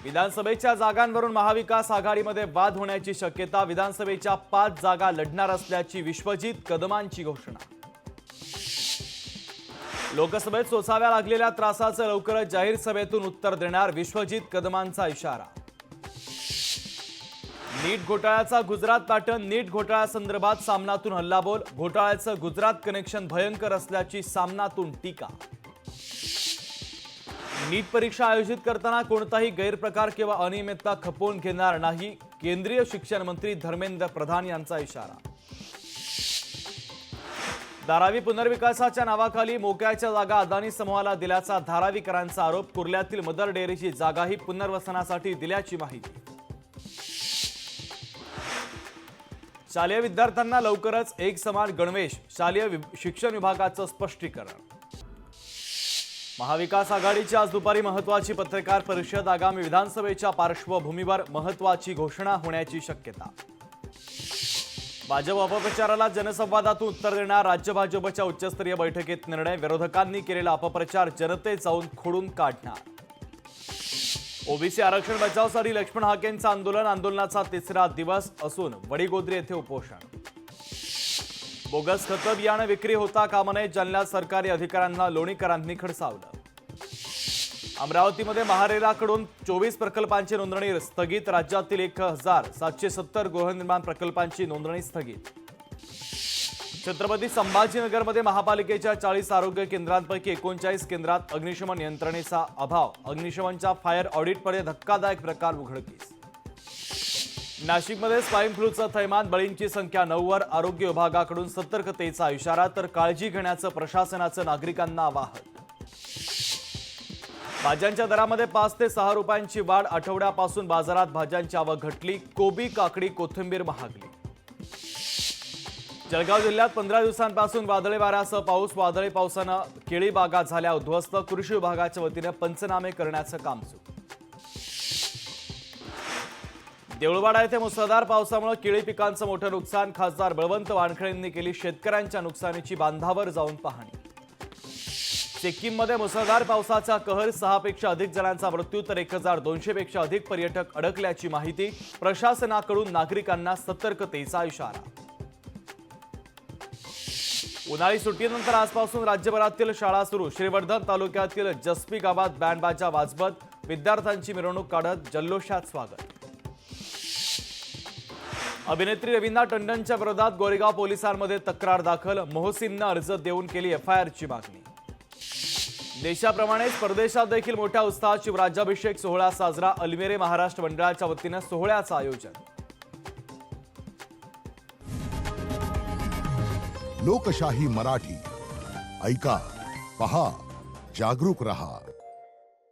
विधानसभेच्या जागांवरून महाविकास आघाडीमध्ये वाद होण्याची शक्यता। विधानसभेच्या 5 जागा लढणार असल्याची विश्वजित कदमांची घोषणा। लोकसभेत सोसाव्या लागलेल्या त्रासाचं लवकरच जाहीर सभेतून उत्तर देणार, विश्वजित कदमांचा इशारा। नीट घोटाळ्याचा गुजरात पॅटर्न। नीट घोटाळ्यासंदर्भात सामनातून हल्लाबोल। घोटाळ्याचं गुजरात कनेक्शन भयंकर असल्याची सामनातून टीका। नीट परीक्षा आयोजित करताना कोणताही गैरप्रकार किंवा अनियमितता खपवून घेणार नाही, केंद्रीय शिक्षण मंत्री धर्मेंद्र प्रधान यांचा इशारा। धारावी पुनर्विकासाच्या नावाखाली मोक्याच्या जागा अदानी समूहाला दिल्याचा धारावीकरांचा आरोप। कुर्ल्यातील मदर डेअरीची जागाही पुनर्वसनासाठी दिल्याची माहिती। शालेय विद्यार्थ्यांना लवकरच एक समान गणवेश, शालेय शिक्षण विभागाचं स्पष्टीकरण। महाविकास आघाडीची आज दुपारी महत्त्वाची पत्रकार परिषद। आगामी विधानसभेच्या पार्श्वभूमीवर महत्त्वाची घोषणा होण्याची शक्यता। भाजप अपप्रचाराला जनसंवादातून उत्तर देणार, राज्य भाजपच्या उच्चस्तरीय बैठकीत निर्णय। विरोधकांनी केलेला अपप्रचार जनतेत जाऊन खोडून काढणार। ओबीसी आरक्षण बचावासाठी लक्ष्मण हाकेंचं आंदोलन। आंदोलनाचा 3रा दिवस असून वडीगोद्री येथे उपोषण। बोगस खतं बियाणं विक्री होता कामा नये, जालन्यात सरकारी अधिकाऱ्यांना लोणीकरांनी खडसावलं। अमरावतीमध्ये महारेराकडून 24 प्रकल्पांची नोंदणी स्थगित। राज्यातील 1770 गृहनिर्माण प्रकल्पांची नोंदणी स्थगित। छत्रपती संभाजीनगरमध्ये महापालिकेच्या 40 आरोग्य केंद्रांपैकी 39 केंद्रात अग्निशमन यंत्रणेचा अभाव। अग्निशमनच्या फायर ऑडिटमध्ये धक्कादायक प्रकार उघडकीस। नाशिकमध्ये स्वाईन फ्लूचं थैमान, बळींची संख्या 9 वर। आरोग्य विभागाकडून सतर्कतेचा इशारा, तर काळजी घेण्याचं प्रशासनाचं नागरिकांना आवाहन। भाज्यांच्या दरामध्ये 5 ते 6 रुपयांची वाढ। आठवड्यापासून बाजारात भाज्यांची आवक घटली। कोबी, काकडी, कोथिंबीर महागली। जळगाव जिल्ह्यात 15 दिवसांपासून वादळी वाऱ्यासह पाऊस। वादळी पावसानं केळी बागा झाल्या उद्ध्वस्त। कृषी विभागाच्या वतीने पंचनामे करण्याचं काम सुरू। देऊळवाडा येथे मुसळधार पावसामुळे केळी पिकांचं मोठं नुकसान। खासदार बळवंत वानखेडेंनी केली शेतकऱ्यांच्या नुकसानीची बांधावर जाऊन पाहणी। सिक्कीममध्ये मुसळधार पावसाचा कहर, 6 पेक्षा अधिक जणांचा मृत्यू तर 1200 पेक्षा अधिक पर्यटक अडकल्याची माहिती। प्रशासनाकडून नागरिकांना सतर्कतेचा इशारा। उन्हाळी सुट्टीनंतर आजपासून राज्यभरातील शाळा सुरू। श्रीवर्धन तालुक्यातील जसपी गावात बँडबाजा वाजवत विद्यार्थ्यांची मिरवणूक काढत जल्लोषात स्वागत। अभिनेत्री रवीना टंडनच्या विरोधात गोरेगाव पोलिसांमध्ये तक्रार दाखल। मोहसिननं अर्ज देऊन केली एफआयआरची मागणी। देशाप्रमाणेच परदेशात देखील मोठ्या उत्साहात शिवराज्याभिषेक सोहळा साजरा। अल्मेरे महाराष्ट्र मंडळाच्या वतीनं सोहळ्याचं आयोजन। लोकशाही मराठी ऐका, पहा, जागरूक रहा।